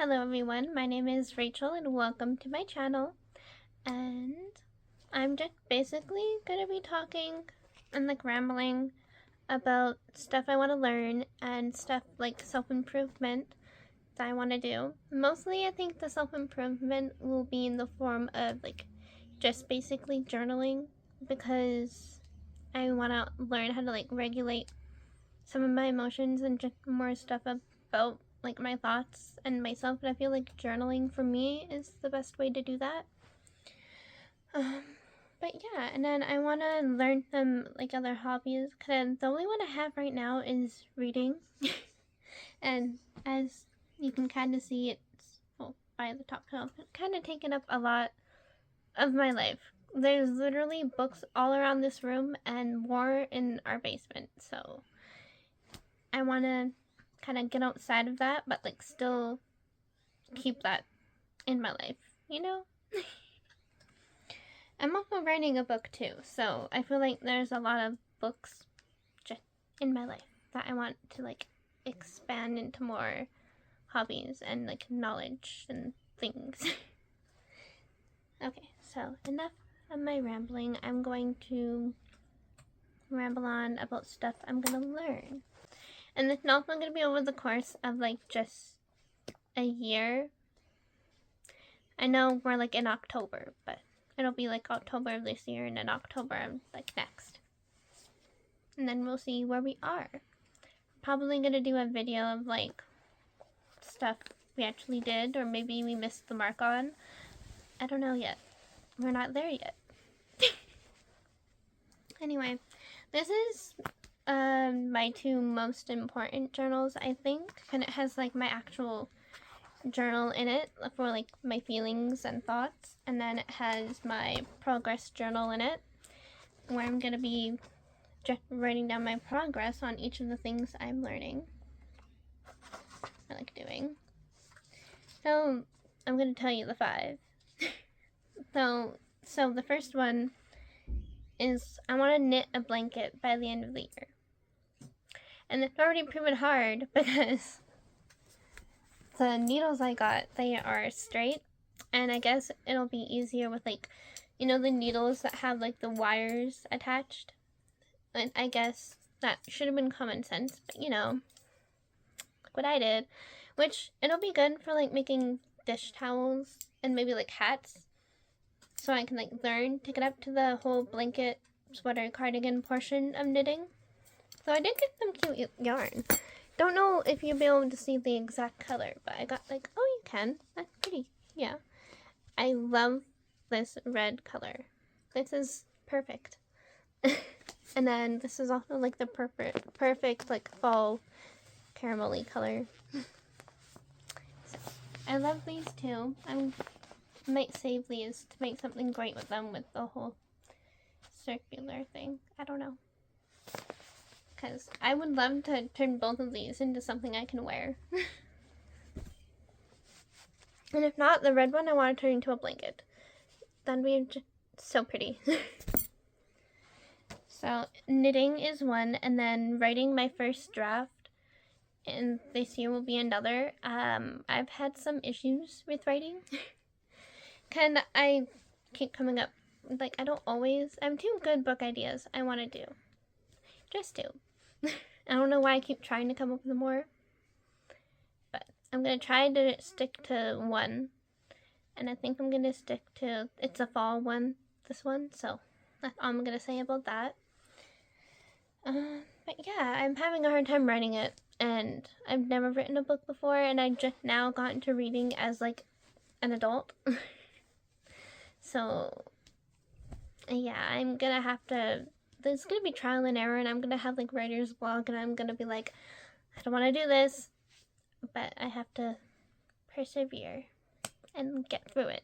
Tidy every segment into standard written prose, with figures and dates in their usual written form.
Hello everyone, my name is Rachel and welcome to my channel. And I'm just basically gonna be talking and rambling about stuff I want to learn and stuff like self-improvement that I want to do. Mostly I think the self-improvement will be in the form of just basically journaling, because I want to learn how to regulate some of my emotions and just more stuff about my thoughts and myself. And I feel like journaling for me is the best way to do that. um but yeah, and then I want to learn some other hobbies, because the only one I have right now is reading. And as you can kind of see, it's, well, by the top shelf, it's kind of taken up a lot of my life. There's literally books all around this room and more in our basement, so I want to kind of get outside of that, but still keep that in my life, you know? I'm also writing a book too, so I feel like there's a lot of books just in my life that I want to expand into more hobbies and knowledge and things. Okay, so enough of my rambling. I'm going to ramble on about stuff I'm gonna learn. And it's not going to be over the course of just a year. I know we're in October, but it'll be October of this year and then October of next. And then we'll see where we are. Probably gonna do a video of stuff we actually did, or maybe we missed the mark on. I don't know yet. We're not there yet. Anyway, this is my two most important journals, I think, and it has my actual journal in it for my feelings and thoughts, and then it has my progress journal in it, where I'm gonna be just writing down my progress on each of the things I'm learning, I like doing. So I'm gonna tell you the 5. So the first one is I want to knit a blanket by the end of the year. And it's already proven hard because the needles I got, they are straight, and I guess it'll be easier with the needles that have the wires attached. And I guess that should have been common sense, but what I did, which it'll be good for making dish towels and maybe hats, so I can learn to get up to the whole blanket, sweater, cardigan portion of knitting. So I did get some cute yarn. Don't know if you'll be able to see the exact color, but I got oh, you can. That's pretty. Yeah. I love this red color. This is perfect. And then this is also the perfect fall caramelly color. So I love these two. I might save these to make something great with them, with the whole circular thing. I don't know, because I would love to turn both of these into something I can wear. And if not, the red one I want to turn into a blanket. That'd be just so pretty. So knitting is one, and then writing my first draft, and this year will be another. I've had some issues with writing. I keep coming up, I don't always, I have 2 good book ideas I want to do. Just 2. I don't know why I keep trying to come up with more, but I'm going to try to stick to one, and I think I'm going to stick to, it's a fall one, this one, so that's all I'm going to say about that. But yeah, I'm having a hard time writing it, and I've never written a book before, and I just now got into reading as an adult. So yeah, I'm gonna have to, there's gonna be trial and error, and I'm gonna have writer's block, and I'm gonna be I don't want to do this, but I have to persevere and get through it.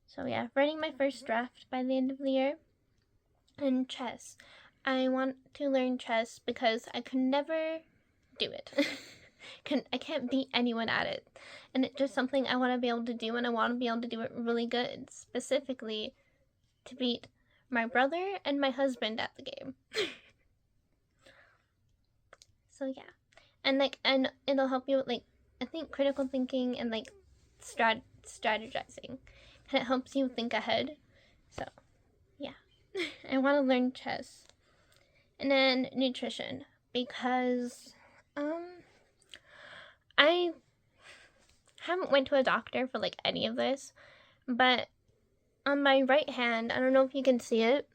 So yeah, writing my first draft by the end of the year. And chess. I want to learn chess because I could never do it. I can't beat anyone at it. And it's just something I want to be able to do, and I want to be able to do it really good, specifically to beat my brother and my husband at the game. So yeah. And and it'll help you with I think critical thinking and like strategizing. And it helps you think ahead. So, yeah. I want to learn chess. And then nutrition, because I haven't went to a doctor for like any of this, but on my right hand, I don't know if you can see it,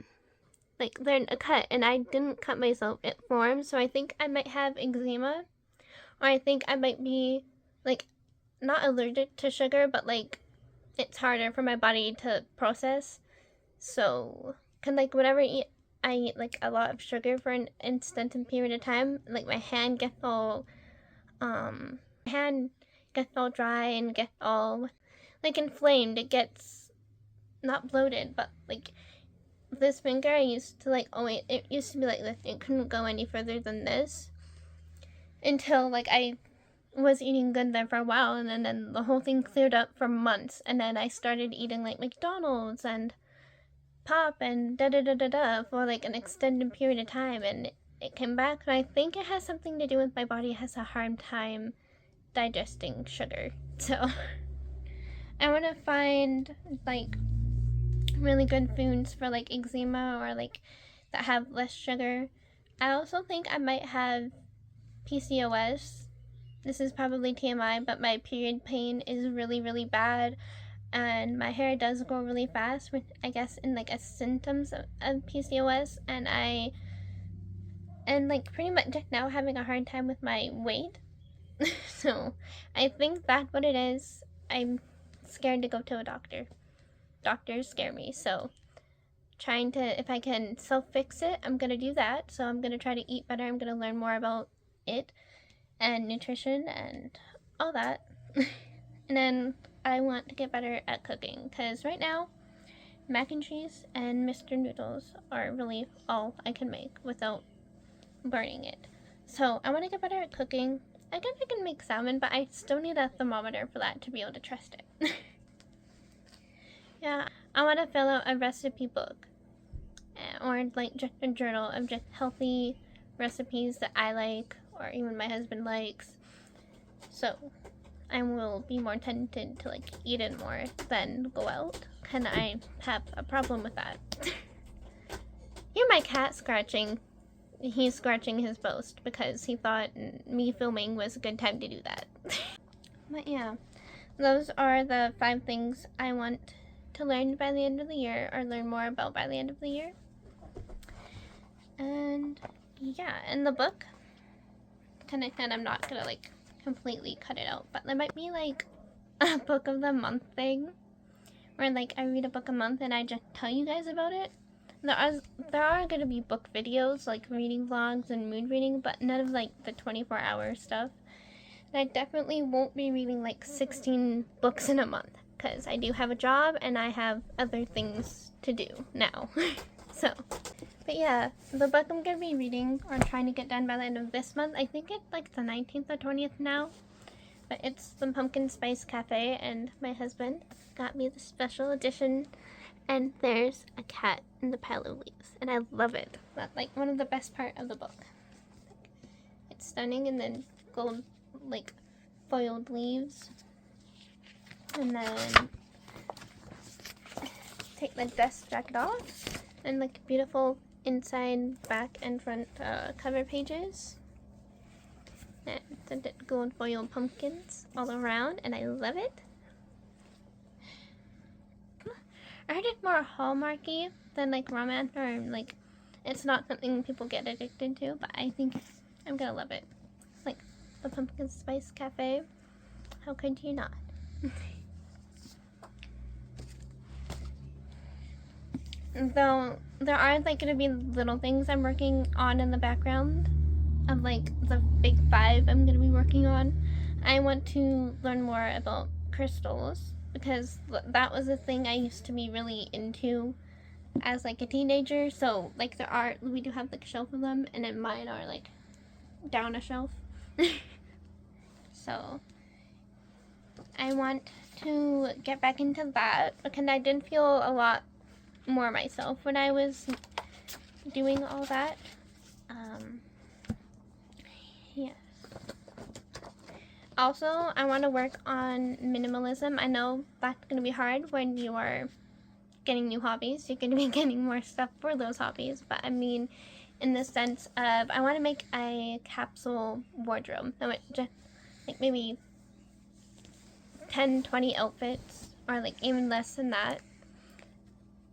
like there's a cut, and I didn't cut myself, it formed, so I think I might have eczema, or I think I might be like not allergic to sugar, but like it's harder for my body to process. So can like whenever I eat like a lot of sugar for an instant period of time, like my hand gets all dry and gets all like inflamed. It gets not bloated, but like this finger I used to like, oh wait, it used to be like this. It couldn't go any further than this until like I was eating good there for a while, and then the whole thing cleared up for months, and then I started eating like McDonald's and pop and da for like an extended period of time, and it came back, and I think it has something to do with my body has a hard time digesting sugar. So I want to find like really good foods for like eczema or like that have less sugar. I also think I might have PCOS. This is probably TMI, but my period pain is really, really bad, and my hair does grow really fast, which I guess in like a symptoms of PCOS, and like pretty much now having a hard time with my weight. So I think that's what it is. I'm scared to go to a doctor. Doctors scare me, so trying to, if I can self-fix it, I'm gonna do that. So I'm gonna try to eat better. I'm gonna learn more about it and nutrition and all that. And then I want to get better at cooking, because right now mac and cheese and Mr. Noodles are really all I can make without burning it. So I want to get better at cooking. I guess I can make salmon, but I still need a thermometer for that to be able to trust it. Yeah, I want to fill out a recipe book, or like just a journal of just healthy recipes that I like, or even my husband likes. So I will be more tempted to like eat it more than go out, and I have a problem with that. Hear my cat scratching. He's scratching his post because he thought me filming was a good time to do that. But yeah, those are the 5 things I want to learn by the end of the year, or learn more about by the end of the year. And yeah, in the book, and I'm not gonna like completely cut it out, but there might be like a book of the month thing, where like I read a book a month and I just tell you guys about it. There are gonna be book videos, like reading vlogs and mood reading, but none of like the 24-hour stuff. And I definitely won't be reading like 16 books in a month, because I do have a job and I have other things to do now. So, but yeah, the book I'm gonna be reading or trying to get done by the end of this month, I think it's like the 19th or 20th now, but it's The Pumpkin Spice Cafe, and my husband got me the special edition, and there's a cat in the pile of leaves, and I love it. That's like one of the best part of the book. It's stunning, and then gold like foiled leaves, and then take the dust jacket off, and like beautiful inside, back, and front cover pages, and the gold foiled pumpkins all around, and I love it. I heard it's more Hallmarky than like romance, or like it's not something people get addicted to, but I think I'm gonna love it. Like The Pumpkin Spice Cafe, how could you not? Though there are like gonna be little things I'm working on in the background of like the big 5 I'm gonna be working on. I want to learn more about crystals, because that was a thing I used to be really into as like a teenager. So like we do have like a shelf of them, and then mine are like down a shelf. So I want to get back into that, because I didn't feel a lot more myself when I was doing all that. Yeah. Also, I want to work on minimalism. I know that's going to be hard when you are getting new hobbies. You're going to be getting more stuff for those hobbies. But I mean, in the sense of, I want to make a capsule wardrobe. I want just like maybe 10, 20 outfits, or like even less than that.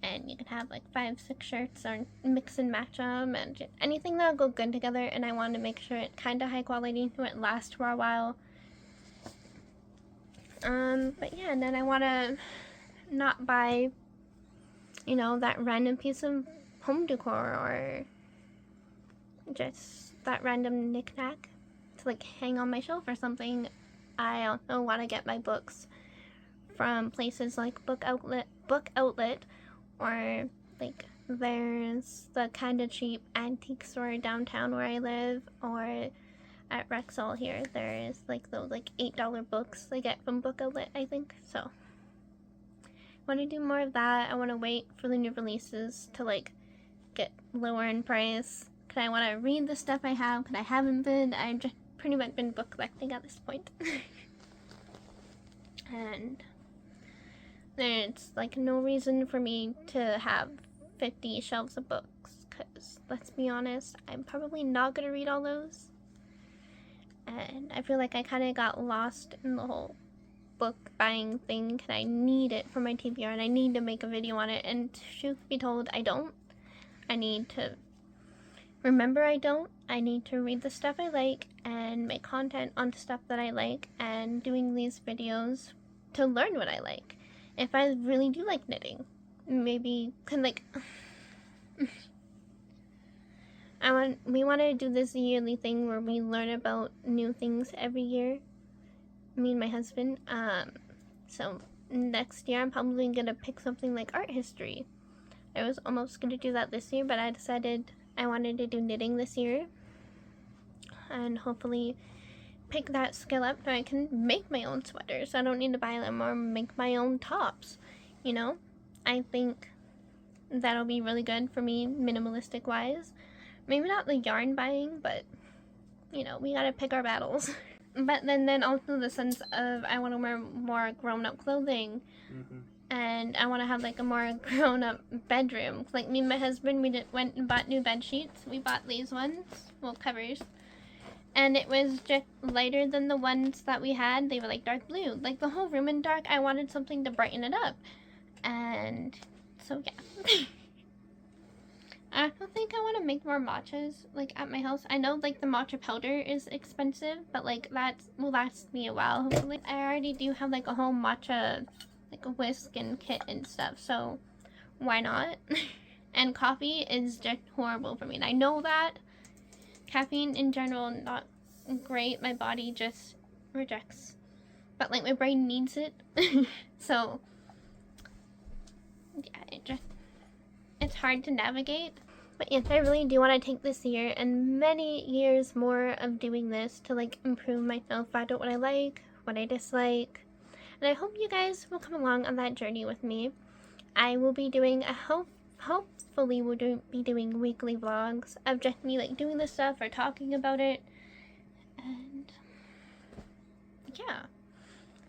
And you can have like 5, 6 shirts, or mix and match them, and just anything that'll go good together. And I want to make sure it kind of high quality, so it lasts for a while. But yeah, and then I want to not buy, you know, that random piece of home decor, or just that random knickknack to like hang on my shelf or something. I also want to get my books from places like Book Outlet, or like there's the kind of cheap antique store downtown where I live, or at Rexall here, there's like those like $8 books I get from Book Outlet, I think. So I want to do more of that. I want to wait for the new releases to like get lower in price, because I want to read the stuff I have, because I haven't been. I've just pretty much been book collecting at this point. And there's like no reason for me to have 50 shelves of books, because let's be honest, I'm probably not going to read all those. And I feel like I kind of got lost in the whole book buying thing, because I need it for my TBR and I need to make a video on it. And truth be told, I don't. I need to remember I don't. I need to read the stuff I like and make content on stuff that I like, and doing these videos to learn what I like. If I really do like knitting, maybe can like we want to do this yearly thing where we learn about new things every year, me and my husband. So next year I'm probably gonna pick something like art history. I was almost gonna do that this year, but I decided I wanted to do knitting this year, and hopefully pick that skill up so I can make my own sweaters. I don't need to buy them or make my own tops, you know? I think that'll be really good for me, minimalistic wise. Maybe not the yarn buying, but, you know, we gotta pick our battles. But then also the sense of I want to wear more grown-up clothing. And I want to have like a more grown-up bedroom. Like me and my husband, we went and bought new bed sheets. We bought these ones, well, covers. And it was just lighter than the ones that we had. They were like dark blue. Like the whole room in dark, I wanted something to brighten it up. And so yeah. I don't think I want to make more matchas like at my house. I know like the matcha powder is expensive, but like that will last me a while hopefully. I already do have like a whole matcha like a whisk and kit and stuff, so why not? And coffee is just horrible for me, and I know that. Caffeine in general, not great. My body just rejects, but like my brain needs it. So yeah, it's hard to navigate. But yes, I really do want to take this year and many years more of doing this to like improve myself, find out what I like, what I dislike. And I hope you guys will come along on that journey with me. I will be doing hopefully we'll be doing weekly vlogs of just me like doing this stuff or talking about it. And yeah.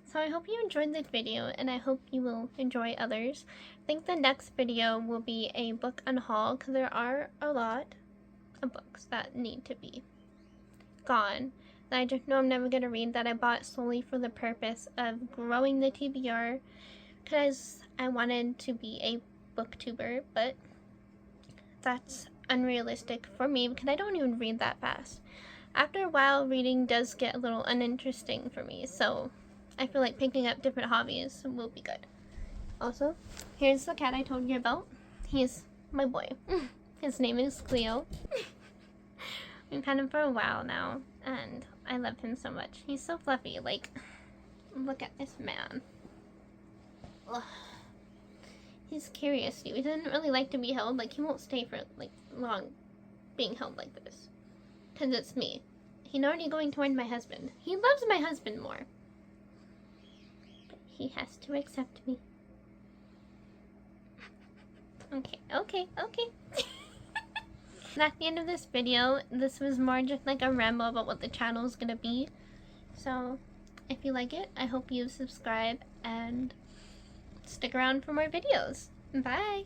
So I hope you enjoyed this video, and I hope you will enjoy others. I think the next video will be a book unhaul, because there are a lot of books that need to be gone that I just know I'm never going to read, that I bought solely for the purpose of growing the TBR, because I wanted to be a booktuber, but that's unrealistic for me because I don't even read that fast. After a while, reading does get a little uninteresting for me, so I feel like picking up different hobbies will be good. Also, here's the cat I told you about. He's my boy. His name is Cleo. We've had him for a while now, and I love him so much. He's so fluffy. Like, look at this man. Ugh. He's curious too. He doesn't really like to be held. Like, he won't stay for like long being held like this, because it's me. He's already going toward my husband. He loves my husband more. But he has to accept me. Okay. That's the end of this video. This was more just like a ramble about what the channel is gonna be. So, If you like it, I hope you subscribe and stick around for more videos. Bye!